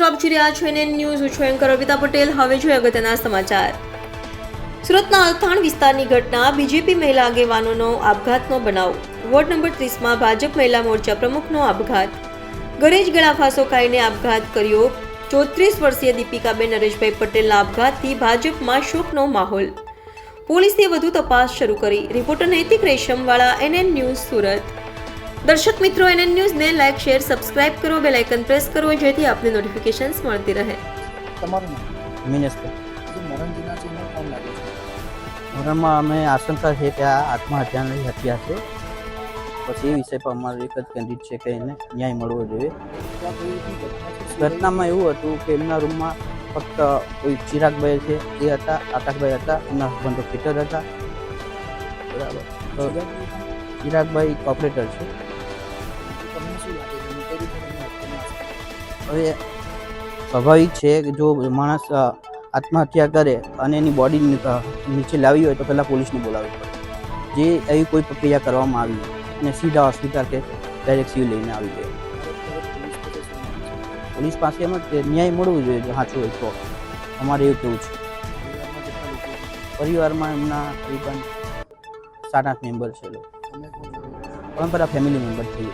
મિત્રો, આપ જોઈ રહ્યા છો NN ન્યૂઝ. હું છું એન્કર અર્પિતા પટેલ. હવે જોઈએ અગત્યના સમાચાર. સુરતના અલથાણ વિસ્તારની ઘટના. બીજેપી મહિલા આગેવાનોનો આપઘાતનો બનાવ. વોર્ડ નંબર 30માં ભાજપ મહિલા મોરચા પ્રમુખનો આપઘાત. ઘરે જ ગળા ફાંસો ખાઈને આપઘાત કર્યો. 34 વર્ષીય દીપિકાબેન નરેશભાઈ પટેલના આપઘાતથી ભાજપમાં શોકનો માહોલ. પોલીસે વધુ તપાસ શરૂ કરી. રિપોર્ટર નૈતિક રેશમવાળા, NN ન્યૂઝ, સુરત. દર્શક મિત્રો, NN ન્યૂઝને લાઇક, શેર, સબસ્ક્રાઇબ કરો, બેલ આઇકન પ્રેસ કરો જેથી આપને નોટિફિકેશન્સ મળતી રહે. તમારું નામ? મિનેશભાઈ. જે મરણજીના છે એને કોણ લાગે છે? મરણમાં અમે આશંકા છે કે આ આત્મહત્યાની હત્યા છે. પછી એ વિષય પર અમારું એક જ કેન્ડિડેટ છે કે એને ન્યાય મળવો જોઈએ. ત્યાં કોઈ એવી ઘટના છે? ઘટનામાં એવું હતું કે એમના રૂમમાં ફક્ત કોઈ ચિરાગભાઈ છે એ હતા, આકાશભાઈ હતા, એમના હસબન્ડ તો ફિટર હતા. બરાબર. તો ચિરાગભાઈ ઓપરેટર છે. તમને શું લાગે છે? કઈ રીતે તમને હત્યાની હવે સ્વાભાવિક છે કે જો માણસ આત્મહત્યા કરે અને એની બોડી નીચે લાવી હોય તો પહેલાં પોલીસને બોલાવવી પડે. જે એવી કોઈ પ્રક્રિયા કરવામાં આવી અને સીધા હોસ્પિટલ કે ડાયરેક્ટ સિવિલ લઈને આવી ગયો. પોલીસ પાસે એમ જ કે ન્યાય મળવું જોઈએ. જો સાચું હોય તો અમારે એવું કેવું છે. પરિવારમાં એમના તરીકે 7-8 મેમ્બર છે. લોકો તમે કોણ છો? અમે બધા ફેમિલી મેમ્બર છીએ.